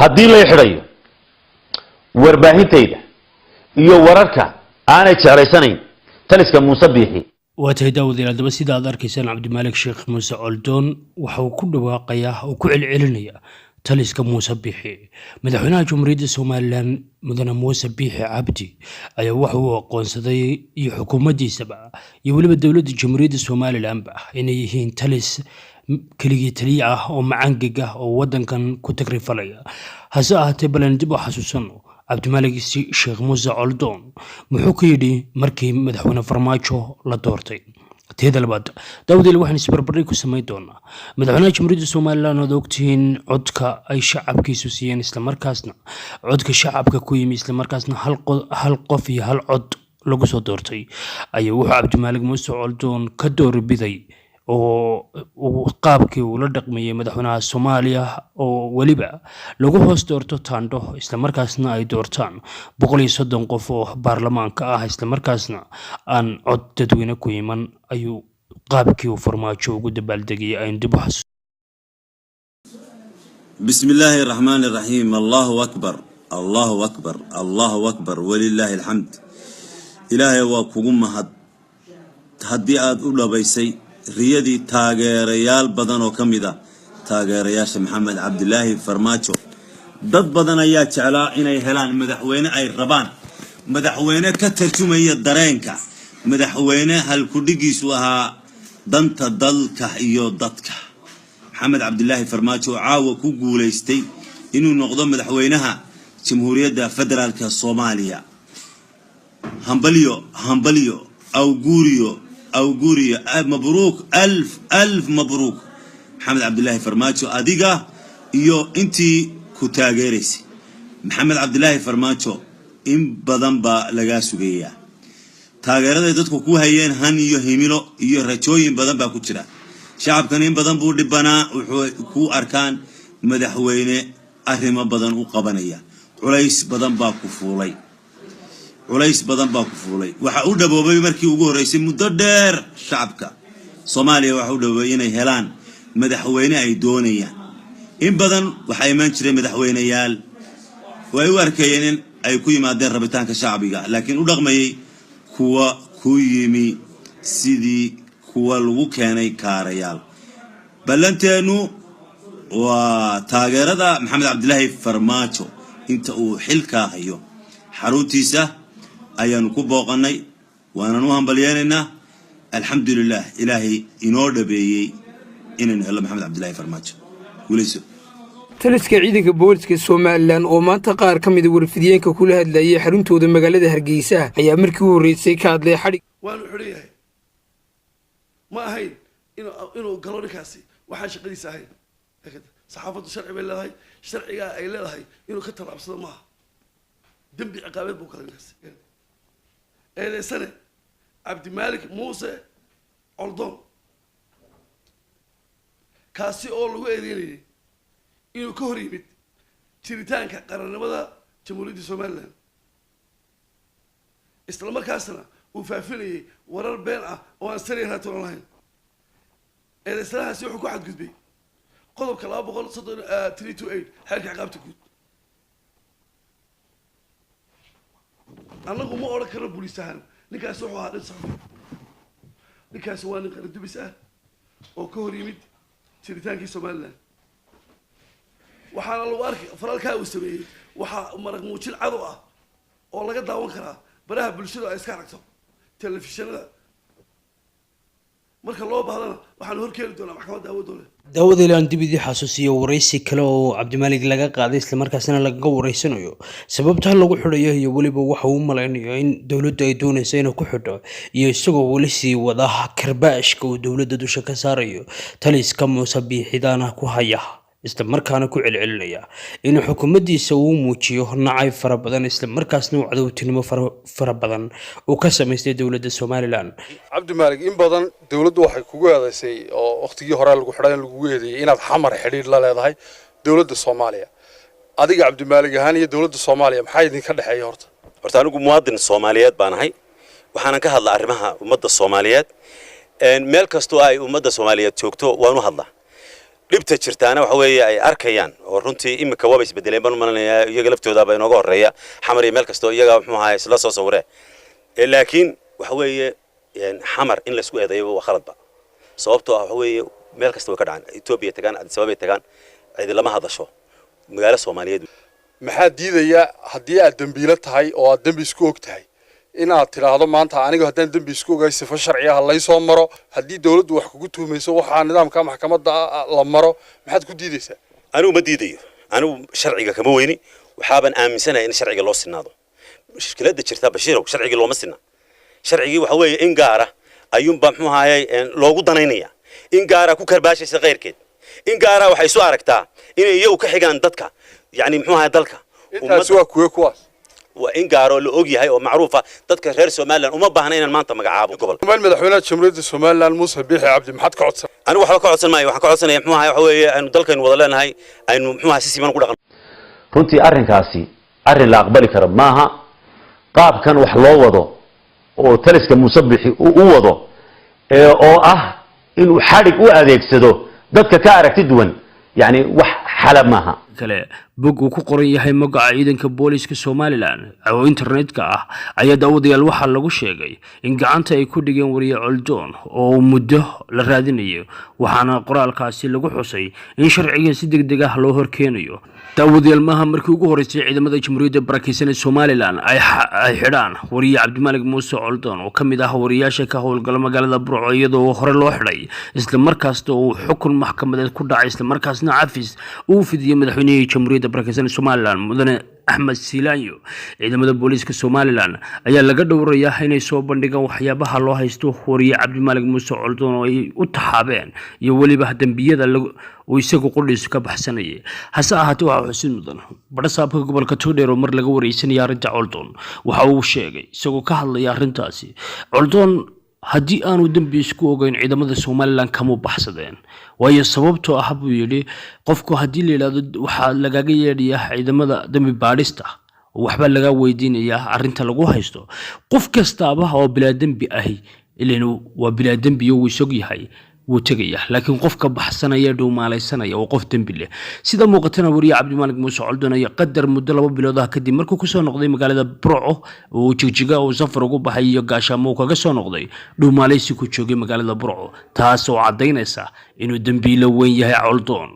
haddii la xidhayo warbaahintayda iyo wararka aanay jeclaysanayn taliska Muuse Biixi واتهدا وذيلا دبا سيدا ad arkaysaan Cabdimaalik Sheekh Muuse Coldoon waxa uu ku dhawaaqayaa oo ku celcelinaya taliska Muuse Biixi madaxweynaha Jamhuuriyadda Soomaaliland mudane Muuse Biixi Cabdi ayaa waxa uu aqoonsaday iyo xukuumaddiisaba iyo waliba dawladda Jamhuuriyadda Soomaaliland inay yihiin talis keligii taliye ah oo macangig ah oo wadankan ku tagrifalaya hase ahaatee balan dib u xasuusano Cabdimaalik Sheekh Muuse Coldoon muxuu ku yidhi markii madaxweyne Farmaajo la doortay teeda labaad dawladda waxaan isbarbardhig ku sameey doonaa madaxweynaha Jamhuuriyadda Soomaaliland oo ogtiin codka ay shacabkiisu siiyeen isla markaasna codka shacabka ku yimi isla markaasna hal qof iyo hal cod lagu soo doortay ayuu wuxuu Cabdimaalik Muuse Coldoon ka doorbiday oo qaabkii uu la dhaqmayay madaxweynaha Soomaaliya oo waliba lagu hoos doorto taandho isla markaasna ay doortaan 130 qof oo baarlamaanka ah isla markaasna aan cod dadweyne ku iman ayuu qaabkii uu Farmaajo ugu dabaaldegay ay dib u xasuusto bismillahir rahmanir rahim Allahu akbar Allahu akbar Allahu akbar walillahi alhamd ilaahay waa kugu mahad haddii aad u dhabaysay riyadii taageerayaal badan oo kamid ah taageerayaasha Maxamed Cabdilaahi Farmaajo dad badan ayaa jeclaa inay helaan madaxweyne ay rabaan madaxweyne ka tarjumaya dareenka madaxweyne hal ku dhigiisu ahaa danta dalka iyo dadka Maxamed Cabdilaahi Farmaajo caawa ku guuleystay inuu noqdo madaxweynaha Jamhuuriyadda Federaalka Soomaaliya hambalyo أوغوريا مبروك ألف مبروك محمد عبد الله فرماجو أديقا إيو إنتي كتاغيريسي محمد عبد الله فرماجو إن بدن با لغاسو جيا تاغيرada dadku ku hayeen han iyo himilo iyo rajooyin badan ba ku jira shacabkan in badan buu dhibana wuxuu ku arkaan madaxweyne arrimo badan u qabanaya culays badan ba ku fuulay waxa uu dhaboobay markii ugu horeysay muddo dheer shacabka Soomaaliya waxa uu dhaboobay inay helaan madaxweyne ay doonayaan in badan waxa iman jiray madaxweyneyaal way u arkayeen in ay ku yimaadeen rabitaanka shacbiga laakiin u dhaqmayay kuwa ku yimi sidii kuwa lagu keenay kaarayaal balanteenu waa taageerada Maxamed Cabdilaahi Farmaajo inta uu xilka hayo xaruntiisa ayaan ku booqanay waana u hambalyeynaa alxamdulillah ilaahi inoo dhabeeyay inaan helo Maxamed Cabdilaahi Farmaajo guulayso taliska ciidanka booliska Soomaaliland oo maanta qaar ka mid ah warfidiyeenka kula hadlayay xaruntooda magaalada Hargeysa ayaa markii uu horeysay ka hadlay xadhig waanu xiriyahay ma ahayn inuu galorikaasi waxa shaqadiisa ahayn saxaafadu sharci bay leedahay sharciga ay leedahay inuu ka talaabsado ma dambi ciqaabeed buu kala leeyahay سنة Cabdimaalik Muuse Coldoon kaasi oo lagu eedeynayay inuu ka hor yimid jiritaanka qarannimada Jamhuuriyadda Soomaaliland isla markaasna uu faafinayay warar been ah oo aan sariir raatoon lahayn eedeysanahaasi wuxuu ku xadgudbay qodobka 238 xeerka ciqaabta guud أنا ما أقول كلام بوليسان نكاس روحه هذا صح نكاس وان قرد بسه أو كهري مد شريتان كي سومالنا وحال الوارك فرالك وسوي وح مرق موتشل عضوة أو لقد داون كرا براه بالشدة إسكاركتو تلفزيون لا marka loo baahdo waxaan horkeeli doonaa maxkamadda awoodooda dawada ilaan dibidii xasuusiyo wareysi kale oo Cabdimaalik laga qaaday isla markaasna laga wareysanayo sababta lagu xidhayo iyo waliba waxa uu malaynayo in dawladdu ay doonayso inay ku xidho iyo isagoo wali sii wada karbaashka oo dawladda dusha ka saarayo taliska Muuse Biixi daana ku haya isla markaana ku celcelinaya in xukuumaddiisa uu muujiyo nacay fara badan isla markaasna uu cadawtinimo fara badan oo ka sameystay dawladda Soomaaliland Cabdimaalik in badan dawladdu waxay kugu eedaysay oo waqtigii hore lagu xidhay lagu weeday inaad xamar xiriir la leedahay dawladda Soomaaliya adiga Cabdimaalik ahaan iyo dawladda Soomaaliya maxay idin ka dhaxeeyay horta anigu muwaadin Soomaaliyeed baan ahay waxaan ka hadlaa arrimaha ummadda Soomaaliyeed meel kasto ay ummadda Soomaaliyeed joogto waan u hadlaa dhibta jirtaana waxa weeye ay arkayaan oo runtii imika waba isbedeleen baan malanayaa iyaga laftooda baa inooga horeeya xamar iyo meel kasto iyaga muxuu ahaa isla soo sawiree laakiin waxa weeye xamar in la isku eedeeyo waa khaladba sababtoo ah waxa weeye meel kasta way ka dhacaan Itoobiya tagaan Addis Ababa tagaan cid lama hadasho magaalo Soomaaliyeed maxaa diidaya haddii aad dambiilo tahay oo aad dambi isku og tahay inaad tiraahdo maanta aniga haddaan dambi isku ogahay sifo sharci ah la soo maro haddii dawladdu wax kugu tuhmayso waxa nidaamka maxkamadda la maro maxaad ku diidaysaa anigu ma diidayo anigu sharciga kama weyni waxaaban aaminsanahay in sharciga loo sinaado mushkiladda jirta bashiirow sharciga looma sinna sharcigi waxa weeye in gaara ayuunba muxuu ahaayay loogu danaynaya in gaara ku karbaashaysa qeyrkeed in gaara waxay soo aragtaa inay iyagu ka xigaan dadka yani muxuu ahaayay dalka intaas waa kuwaas waa in gaaro la og yahay oo macruufa dadka reer Soomaaliland uma baahna inaan maanta magacaabo gobol madaxweynaha Jamhuuriyadda Soomaaliland Muuse Biixi Cabdi maxad ka codsan anigu waxba ka codsan maayo waxaan ka codsanayaa muxuu ahaayay waxa weeye aynu dalkaynu wada leenahay aynu muxuu ahaayay si siman ku dhaqan runtii arrinkaasi arrin la aqbali karo maaha qaabkan wax loo wado oo taliska Muuse Biixi uu wado oo ah inuu xadhig u adeegsado dadka ka aragti duwan yani wax xalab maaha kale bog uu ku qoran yahay magaca ciidanka booliska Somaliland oo internetka ah ayaa daawadayaal waxa lagu sheegay in gacanta ay ku dhigeen wariye Coldoon oo muddo la raadinayo waxaana qoraalkaasi lagu xusay in sharciga si degdeg ah loo horkeenayo daawadayaal maaha markii ugu horeysay ciidamada Jamhuuriyadda Barakeysan Somaliland ay xidhaan wariye Cabdimalik Muuse Coldoon oo kamid ah wariyaasha ka howlgala magaalada Burco iyadoo hore loo xidhay isla markaasna uu xukun maxkamadeed ku dhacay isla markaasna cafis uu fidiyay madaxweynaha Jamhuuriyadda Barakeysan Somaliland mudane Axmed Siilaanyo ciidamada booliska Somaliland ayaa laga dhowrayaa inay soo bandhigaan waxyaabaha loo haysto wariye Cabdimalik Muuse Coldoon oo ay u taxaabeen iyo waliba dambiyada oo isagu qudhiis ka baxsanayay hase ahaatee waxa xusid mudan badhasaabka gobolka Togdheer oo mar laga wareysanay arrinta Coldoon waxa uu sheegay isagoo ka hadlaya arrintaasi Coldoon haddii aanu dambi isku ogeyn ciidamada Somaliland kama baxsadeen waayo sababtoo ah buu yiri qofku haddii la yiraahdo waxa lagaga yeedhiyaa ciidamada dambi baadhista waxba laga weydiinayaa arrinta lagu haysto qof kastaaba oo bilaa dambi ahi ilaa waa bilaa dambi oo isag yahay wuu tagaya laakiin qofka baxsanaya dhuumaalaysanaya oo qof dambi leh sida muuqatana wariye Cabdimalik Muuse Coldoon ayaa qadar muddo 2 bilood ah kadib markuu ku soo noqday magaalada Burco oo jigjiga oo safar ugu baxay iyo gaashaamo kaga soo noqday dhuumaalaysi ku joogay magaalada Burco taas oo cadeynaysa inuu dambi la weyn yahay Coldoon